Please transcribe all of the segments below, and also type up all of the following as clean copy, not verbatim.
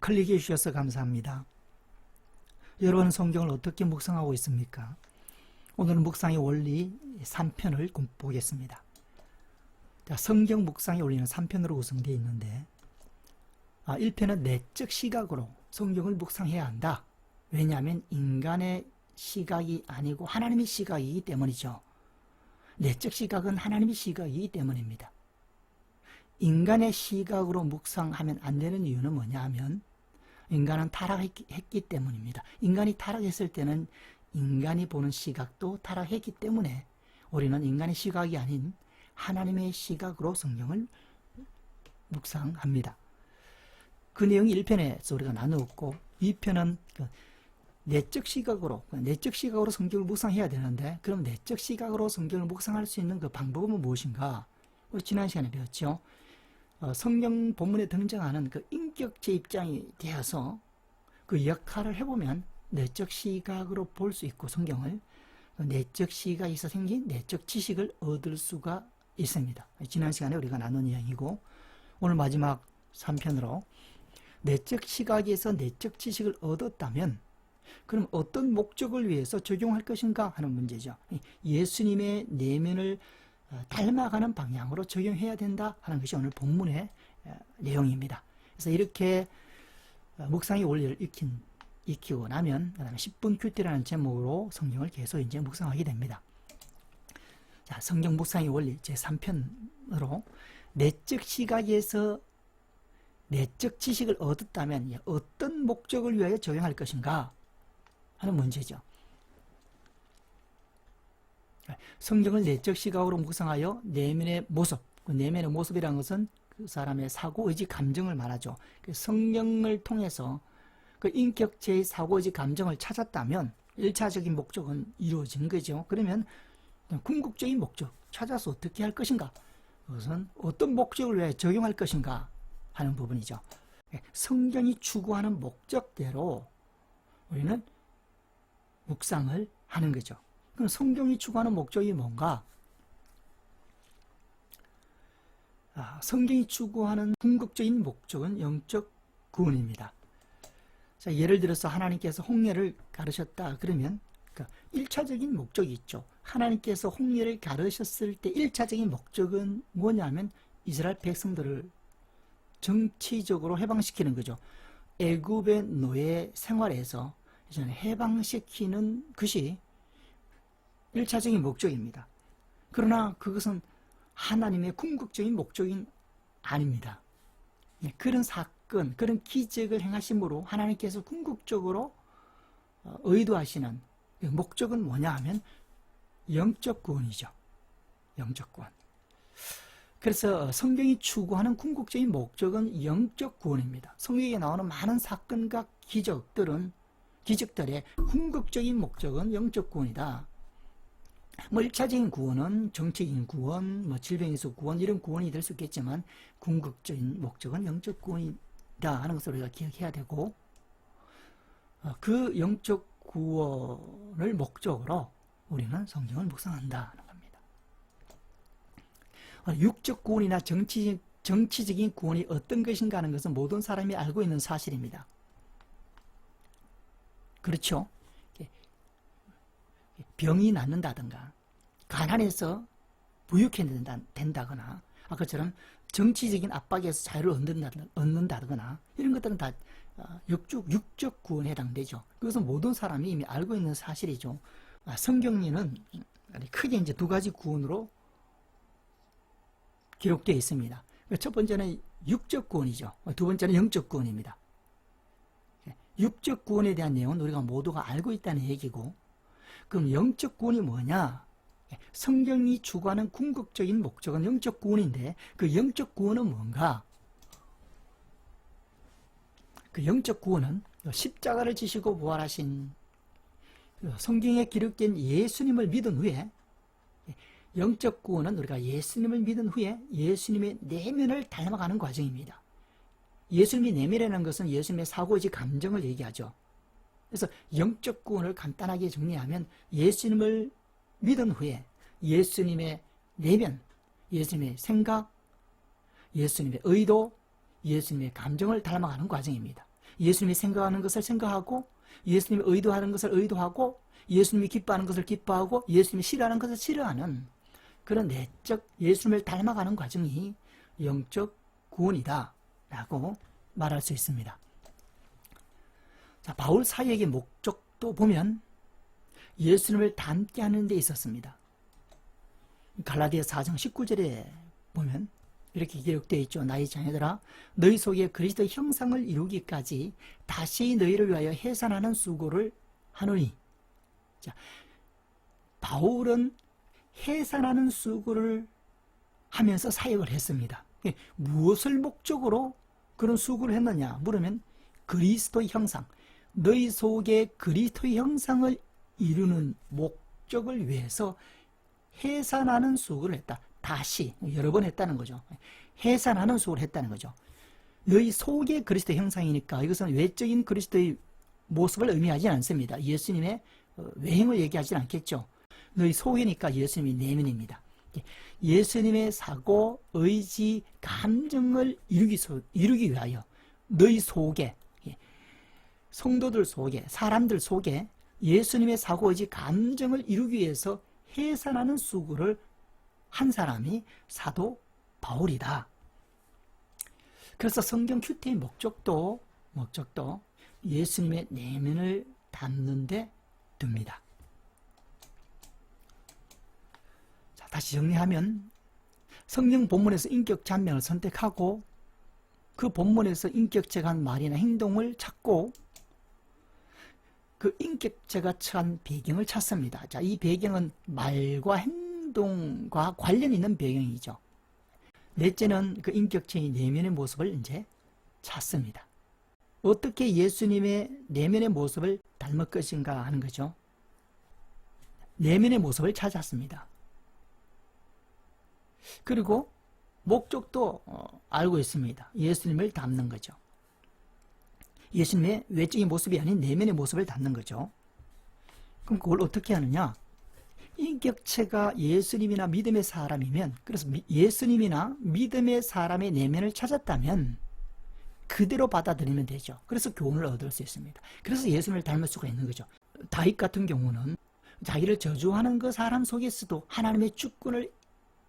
클릭해 주셔서 감사합니다. 여러분 성경을 어떻게 묵상하고 있습니까? 오늘은 묵상의 원리 3편을 보겠습니다. 성경 묵상의 원리는 3편으로 구성되어 있는데 1편은 내적 시각으로 성경을 묵상해야 한다. 왜냐하면 인간의 시각이 아니고 하나님의 시각이기 때문이죠. 내적 시각은 하나님의 시각이기 때문입니다. 인간의 시각으로 묵상하면 안 되는 이유는 뭐냐 하면 인간은 타락했기 때문입니다. 인간이 타락했을 때는 인간이 보는 시각도 타락했기 때문에 우리는 인간의 시각이 아닌 하나님의 시각으로 성경을 묵상합니다. 그 내용이 1편에서 우리가 나누었고 2편은 내적 시각으로 성경을 묵상해야 되는데 그럼 내적 시각으로 성경을 묵상할 수 있는 그 방법은 무엇인가? 우리 지난 시간에 배웠죠. 성경 본문에 등장하는 그 인격체 입장이 되어서 그 역할을 해보면 내적 시각으로 볼 수 있고 성경을 내적 시각에서 생긴 내적 지식을 얻을 수가 있습니다. 지난 시간에 우리가 나눈 이야기고 오늘 마지막 3편으로 내적 시각에서 내적 지식을 얻었다면 그럼 어떤 목적을 위해서 적용할 것인가 하는 문제죠. 예수님의 내면을 닮아가는 방향으로 적용해야 된다 하는 것이 오늘 본문의 내용입니다. 그래서 이렇게 묵상의 원리를 익히고 나면 그 다음에 10분 큐티라는 제목으로 성경을 계속 이제 묵상하게 됩니다. 자, 성경 묵상의 원리 제3편으로 내적 시각에서 내적 지식을 얻었다면 어떤 목적을 위하여 적용할 것인가 하는 문제죠. 성경을 내적 시각으로 묵상하여 내면의 모습, 그 내면의 모습이라는 것은 그 사람의 사고, 의지, 감정을 말하죠. 성경을 통해서 그 인격체의 사고, 의지, 감정을 찾았다면 1차적인 목적은 이루어진 거죠. 그러면 궁극적인 목적, 찾아서 어떻게 할 것인가? 그것은 어떤 목적을 위해 적용할 것인가 하는 부분이죠. 성경이 추구하는 목적대로 우리는 묵상을 하는 거죠. 그럼 성경이 추구하는 목적이 뭔가? 성경이 추구하는 궁극적인 목적은 영적 구원입니다. 자, 예를 들어서 하나님께서 홍해를 가르셨다 그러면 1차적인 목적이 있죠. 하나님께서 홍해를 가르셨을 때 1차적인 목적은 뭐냐면 이스라엘 백성들을 정치적으로 해방시키는 거죠. 애굽의 노예 생활에서 해방시키는 것이 1차적인 목적입니다. 그러나 그것은 하나님의 궁극적인 목적이 아닙니다. 그런 사건, 그런 기적을 행하심으로 하나님께서 궁극적으로 의도하시는 목적은 뭐냐 하면 영적 구원이죠. 영적 구원. 그래서 성경이 추구하는 궁극적인 목적은 영적 구원입니다. 성경에 나오는 많은 사건과 기적들의 궁극적인 목적은 영적 구원이다. 1차적인 구원은 정치적인 구원, 질병에서 구원 이런 구원이 될 수 있겠지만 궁극적인 목적은 영적 구원이다 하는 것을 우리가 기억해야 되고 그 영적 구원을 목적으로 우리는 성경을 묵상한다 하는 겁니다. 육적 구원이나 정치적인 구원이 어떤 것인가 하는 것은 모든 사람이 알고 있는 사실입니다. 그렇죠? 병이 낫는다든가 가난해서 부유해진다거나 아까처럼 정치적인 압박에서 자유를 얻는다거나 이런 것들은 다 육적 구원에 해당되죠. 그것은 모든 사람이 이미 알고 있는 사실이죠. 성경에는 크게 이제 두 가지 구원으로 기록되어 있습니다. 첫 번째는 육적 구원이죠. 두 번째는 영적 구원입니다. 육적 구원에 대한 내용은 우리가 모두가 알고 있다는 얘기고 그럼 영적 구원이 뭐냐? 성경이 추구하는 궁극적인 목적은 영적 구원인데 그 영적 구원은 뭔가? 그 영적 구원은 십자가를 지시고 부활하신 성경에 기록된 예수님을 믿은 후에 영적 구원은 우리가 예수님을 믿은 후에 예수님의 내면을 닮아가는 과정입니다. 예수님의 내면이라는 것은 예수님의 사고의지 감정을 얘기하죠. 그래서 영적 구원을 간단하게 정리하면 예수님을 믿은 후에 예수님의 내면, 예수님의 생각, 예수님의 의도, 예수님의 감정을 닮아가는 과정입니다. 예수님이 생각하는 것을 생각하고, 예수님이 의도하는 것을 의도하고, 예수님이 기뻐하는 것을 기뻐하고, 예수님이 싫어하는 것을 싫어하는 그런 내적 예수님을 닮아가는 과정이 영적 구원이다 라고 말할 수 있습니다. 자, 바울 사역의 목적도 보면 예수님을 닮게 하는 데 있었습니다. 갈라디아 4장 19절에 보면 이렇게 기록되어 있죠. 나의 자녀들아, 너희 속에 그리스도의 형상을 이루기까지 다시 너희를 위하여 해산하는 수고를 하노니. 자, 바울은 해산하는 수고를 하면서 사역을 했습니다. 무엇을 목적으로 그런 수고를 했느냐 물으면 그리스도의 형상, 너희 속에 그리스도의 형상을 이루는 목적을 위해서 해산하는 수고를 했다. 다시 여러 번 했다는 거죠. 해산하는 수고를 했다는 거죠. 너희 속에 그리스도의 형상이니까 이것은 외적인 그리스도의 모습을 의미하지 않습니다. 예수님의 외형을 얘기하지 않겠죠. 너희 속이니까 예수님이 내면입니다. 예수님의 사고, 의지, 감정을 이루기 위하여 너희 속에, 성도들 속에, 사람들 속에 예수님의 사고, 의지, 감정을 이루기 위해서 해산하는 수고를 한 사람이 사도 바울이다. 그래서 성경 큐티의 목적도 예수님의 내면을 담는 데 듭니다. 자, 다시 정리하면 성경 본문에서 인격 잔명을 선택하고 그 본문에서 인격체가 한 말이나 행동을 찾고 그 인격체가 처한 배경을 찾습니다. 자, 이 배경은 말과 행동과 관련 있는 배경이죠. 넷째는 그 인격체의 내면의 모습을 이제 찾습니다. 어떻게 예수님의 내면의 모습을 닮을 것인가 하는 거죠. 내면의 모습을 찾았습니다. 그리고 목적도 알고 있습니다. 예수님을 닮는 거죠. 예수님의 외적인 모습이 아닌 내면의 모습을 닮는 거죠. 그럼 그걸 어떻게 하느냐? 인격체가 예수님이나 믿음의 사람이면, 그래서 예수님이나 믿음의 사람의 내면을 찾았다면 그대로 받아들이면 되죠. 그래서 교훈을 얻을 수 있습니다. 그래서 예수님을 닮을 수가 있는 거죠. 다윗 같은 경우는 자기를 저주하는 그 사람 속에서도 하나님의 주권을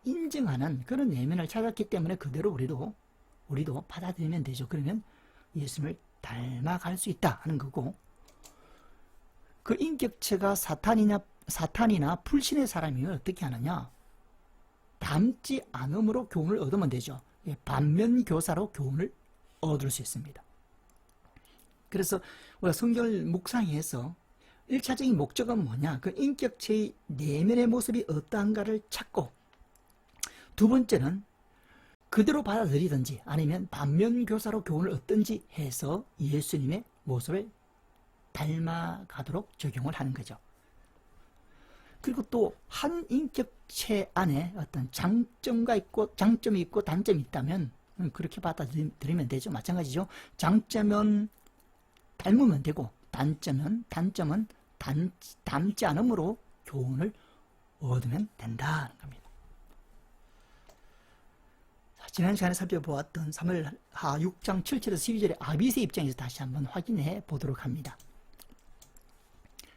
인정하는 그런 내면을 찾았기 때문에 그대로 우리도 받아들이면 되죠. 그러면 예수님을 닮아갈 수 있다 하는 거고, 그 인격체가 사탄이나 불신의 사람이면 어떻게 하느냐? 닮지 않음으로 교훈을 얻으면 되죠. 반면교사로 교훈을 얻을 수 있습니다. 그래서 우리가 성경을 묵상해서 1차적인 목적은 뭐냐? 그 인격체의 내면의 모습이 어떠한가를 찾고, 두 번째는 그대로 받아들이든지 아니면 반면교사로 교훈을 얻든지 해서 예수님의 모습을 닮아가도록 적용을 하는 거죠. 그리고 또 한 인격체 안에 어떤 장점이 있고 단점이 있다면 그렇게 받아들이면 되죠. 마찬가지죠. 장점은 닮으면 되고 단점은 닮지 않음으로 교훈을 얻으면 된다는 겁니다. 지난 시간에 살펴보았던 사무엘하 6장 7절에서 12절의 아비새 입장에서 다시 한번 확인해 보도록 합니다.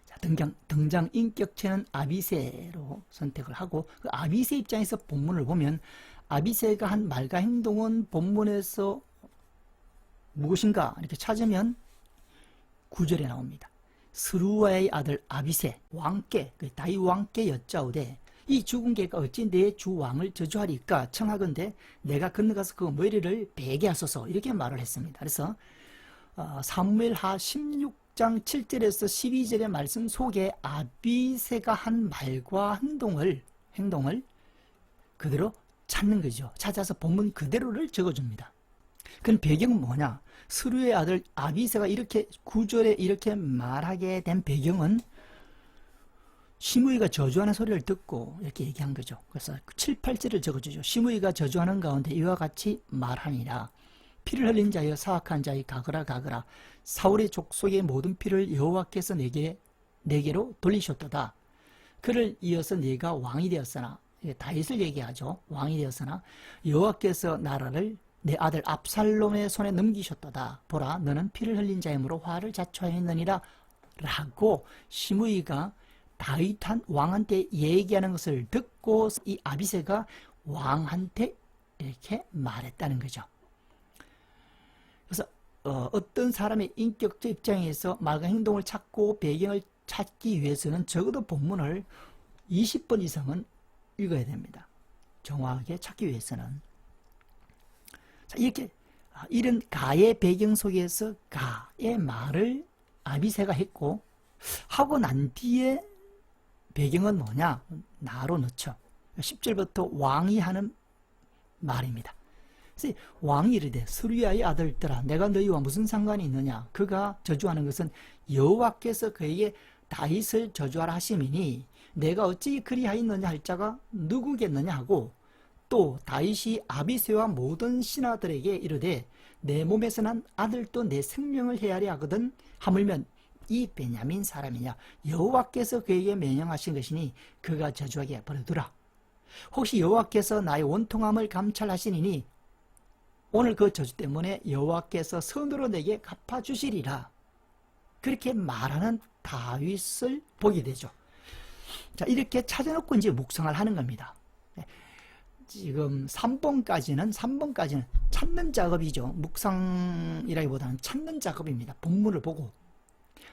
자, 등장 인격체는 아비새로 선택을 하고, 그 아비새 입장에서 본문을 보면 아비새가 한 말과 행동은 본문에서 무엇인가 이렇게 찾으면 9절에 나옵니다. 스루아의 아들 아비새 왕께, 다윗 왕께 여짜오되 이 죽은 개가 어찌 내 주 왕을 저주하리까 청하건대 내가 건너가서 그 머리를 베게 하소서, 이렇게 말을 했습니다. 그래서 사무엘하 16장 7절에서 12절의 말씀 속에 아비새가 한 말과 행동을 그대로 찾는 거죠. 찾아서 본문 그대로를 적어줍니다. 그 배경은 뭐냐? 스루의 아들 아비새가 이렇게 9절에 이렇게 말하게 된 배경은 시므이가 저주하는 소리를 듣고 이렇게 얘기한 거죠. 그래서 7, 8절을 적어주죠. 시므이가 저주하는 가운데 이와 같이 말하니라. 피를 흘린 자여 사악한 자여 가거라. 사울의 족속의 모든 피를 여호와께서 내게로 돌리셨도다. 그를 이어서 네가 왕이 되었으나, 다윗을 얘기하죠. 왕이 되었으나 여호와께서 나라를 내 아들 압살롬의 손에 넘기셨도다. 보라, 너는 피를 흘린 자이므로 화를 자초하였느니라. 라고 시므이가 다윗 왕한테 얘기하는 것을 듣고 이 아비새가 왕한테 이렇게 말했다는 거죠. 그래서 어떤 사람의 인격적 입장에서 말과 행동을 찾고 배경을 찾기 위해서는 적어도 본문을 20번 이상은 읽어야 됩니다. 정확하게 찾기 위해서는. 자, 이렇게 이런 가의 배경 속에서 가의 말을 아비새가 했고, 하고 난 뒤에 배경은 뭐냐? 나로 넣죠. 10절부터 왕이 하는 말입니다. 그래서 왕이 이르되 스루야의 아들들아, 내가 너희와 무슨 상관이 있느냐? 그가 저주하는 것은 여호와께서 그에게 다윗을 저주하라 하심이니 내가 어찌 그리하였느냐 할 자가 누구겠느냐 하고, 또 다윗이 아비새와 모든 신하들에게 이르되 내 몸에서 난 아들도 내 생명을 헤아려 하거든 하물며 이 베냐민 사람이냐? 여호와께서 그에게 명령하신 것이니 그가 저주하게 버려두라. 혹시 여호와께서 나의 원통함을 감찰하시니니 오늘 그 저주 때문에 여호와께서 선으로 내게 갚아주시리라. 그렇게 말하는 다윗을 보게 되죠. 자, 이렇게 찾아놓고 이제 묵상을 하는 겁니다. 지금 3번까지는 찾는 작업이죠. 묵상이라기보다는 찾는 작업입니다. 본문을 보고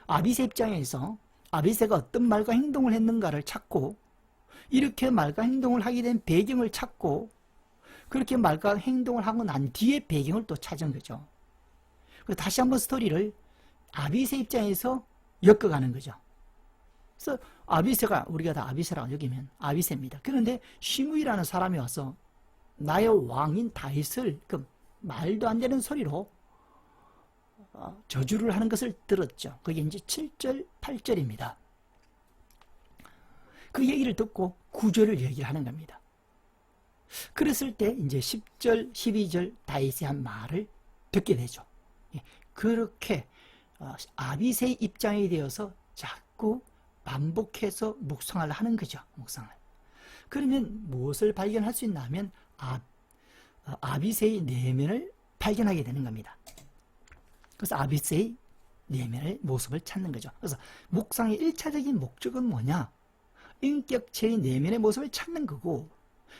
아비새 입장에서 아비새가 어떤 말과 행동을 했는가를 찾고, 이렇게 말과 행동을 하게 된 배경을 찾고, 그렇게 말과 행동을 하고 난 뒤에 배경을 또 찾은 거죠. 다시 한번 스토리를 아비새 입장에서 엮어가는 거죠. 그래서 아비새가, 우리가 다 아비새라고 여기면 아비새입니다. 그런데 시므이라는 사람이 와서 나의 왕인 다윗을 그 말도 안 되는 소리로 저주를 하는 것을 들었죠. 그게 이제 7절, 8절입니다. 그 얘기를 듣고 9절을 얘기를 하는 겁니다. 그랬을 때 이제 10절, 12절 다윗이 한 말을 듣게 되죠. 그렇게 아비새의 입장이 되어서 자꾸 반복해서 묵상을 하는 거죠. 묵상을. 그러면 무엇을 발견할 수 있나 하면 아비새의 내면을 발견하게 되는 겁니다. 그래서 아비새의 내면의 모습을 찾는 거죠. 그래서 묵상의 1차적인 목적은 뭐냐? 인격체의 내면의 모습을 찾는 거고,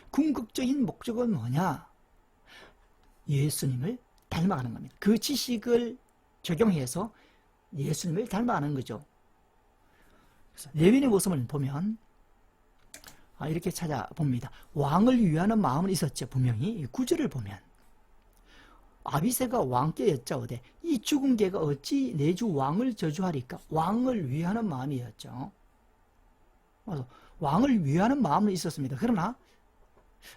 궁극적인 목적은 뭐냐? 예수님을 닮아가는 겁니다. 그 지식을 적용해서 예수님을 닮아가는 거죠. 그래서 내면의 모습을 보면 이렇게 찾아봅니다. 왕을 위하는 마음은 있었죠. 분명히 9절을 보면 아비새가 왕께 여짜오되 이 죽은 개가 어찌 내 주 왕을 저주하리까? 왕을 위하는 마음이었죠. 그래서 왕을 위하는 마음은 있었습니다. 그러나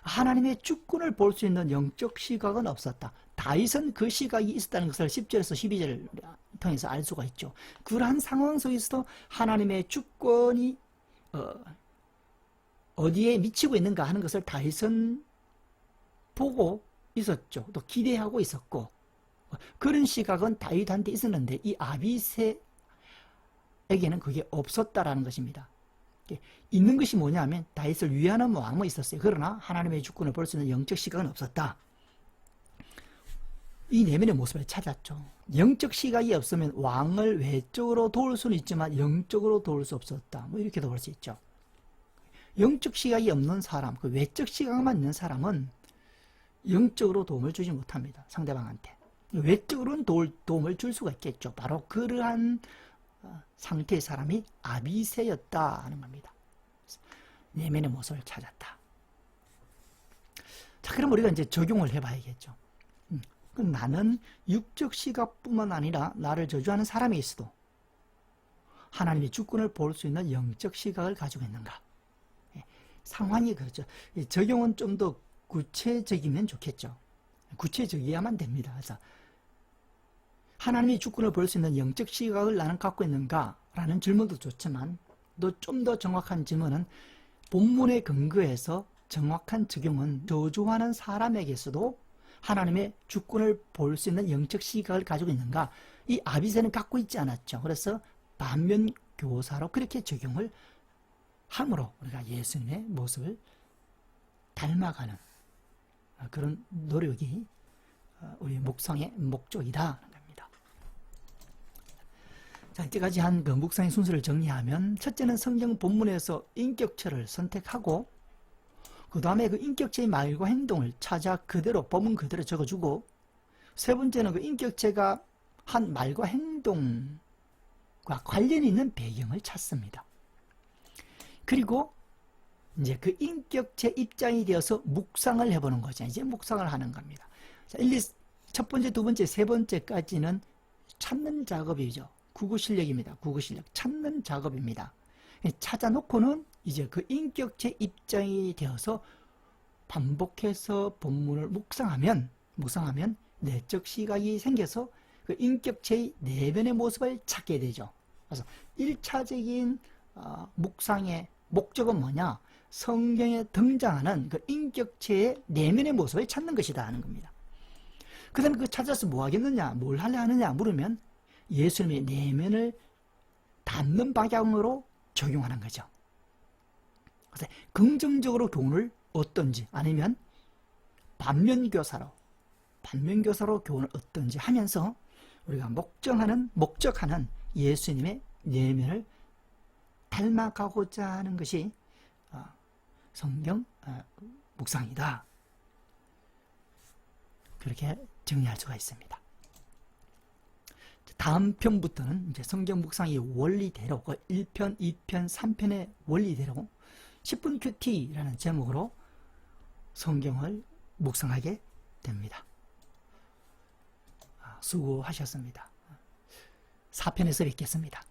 하나님의 주권을 볼 수 있는 영적 시각은 없었다. 다윗은 그 시각이 있었다는 것을 10절에서 12절을 통해서 알 수가 있죠. 그러한 상황 속에서도 하나님의 주권이 어디에 미치고 있는가 하는 것을 다윗은 보고 있었죠. 또 기대하고 있었고, 그런 시각은 다윗한테 있었는데 이 아비새에게는 그게 없었다라는 것입니다. 있는 것이 뭐냐면 다윗을 위하는 마음은 있었어요. 그러나 하나님의 주권을 볼 수 있는 영적 시각은 없었다. 이 내면의 모습을 찾았죠. 영적 시각이 없으면 왕을 외적으로 도울 수는 있지만 영적으로 도울 수 없었다. 뭐 이렇게도 볼 수 있죠. 영적 시각이 없는 사람, 그 외적 시각만 있는 사람은 영적으로 도움을 주지 못합니다. 상대방한테. 외적으로는 도움을 줄 수가 있겠죠. 바로 그러한 상태의 사람이 아비새였다 하는 겁니다. 내면의 모습을 찾았다. 자, 그럼 우리가 이제 적용을 해봐야겠죠. 그럼 나는 육적 시각뿐만 아니라 나를 저주하는 사람이 있어도 하나님의 주권을 볼 수 있는 영적 시각을 가지고 있는가? 상황이 그렇죠. 적용은 좀 더 구체적이면 좋겠죠. 구체적이어야만 됩니다. 그래서 하나님의 주권을 볼 수 있는 영적 시각을 나는 갖고 있는가? 라는 질문도 좋지만 또 좀 더 정확한 질문은 본문에 근거해서 정확한 적용은 저주하는 사람에게서도 하나님의 주권을 볼 수 있는 영적 시각을 가지고 있는가? 이 아비새는 갖고 있지 않았죠. 그래서 반면 교사로 그렇게 적용을 함으로 우리가 예수님의 모습을 닮아가는 그런 노력이 우리 묵상의 목적이다 하는 겁니다. 자, 이때까지 한 그 묵상의 순서를 정리하면, 첫째는 성경 본문에서 인격체를 선택하고, 그 다음에 그 인격체의 말과 행동을 찾아 그대로 본문 그대로 적어주고, 세 번째는 그 인격체가 한 말과 행동과 관련이 있는 배경을 찾습니다. 그리고 이제 그 인격체 입장이 되어서 묵상을 해보는 거죠. 이제 묵상을 하는 겁니다. 자, 첫 번째, 두 번째, 세 번째까지는 찾는 작업이죠. 국어 실력입니다. 국어 실력. 찾는 작업입니다. 찾아놓고는 이제 그 인격체 입장이 되어서 반복해서 본문을 묵상하면 내적 시각이 생겨서 그 인격체의 내면의 모습을 찾게 되죠. 그래서 1차적인 묵상의 목적은 뭐냐? 성경에 등장하는 그 인격체의 내면의 모습을 찾는 것이다 하는 겁니다. 그 다음에 그 찾아서 뭐 하겠느냐? 뭘 하려 하느냐? 물으면 예수님의 내면을 닮는 방향으로 적용하는 거죠. 그래서 긍정적으로 교훈을 얻든지 아니면 반면교사로 교훈을 얻든지 하면서 우리가 목적하는 예수님의 내면을 닮아가고자 하는 것이 성경 묵상이다. 그렇게 정리할 수가 있습니다. 다음 편부터는 이제 성경 묵상의 원리대로 1편, 2편, 3편의 원리대로 10분 큐티라는 제목으로 성경을 묵상하게 됩니다. 수고하셨습니다. 4편에서 뵙겠습니다.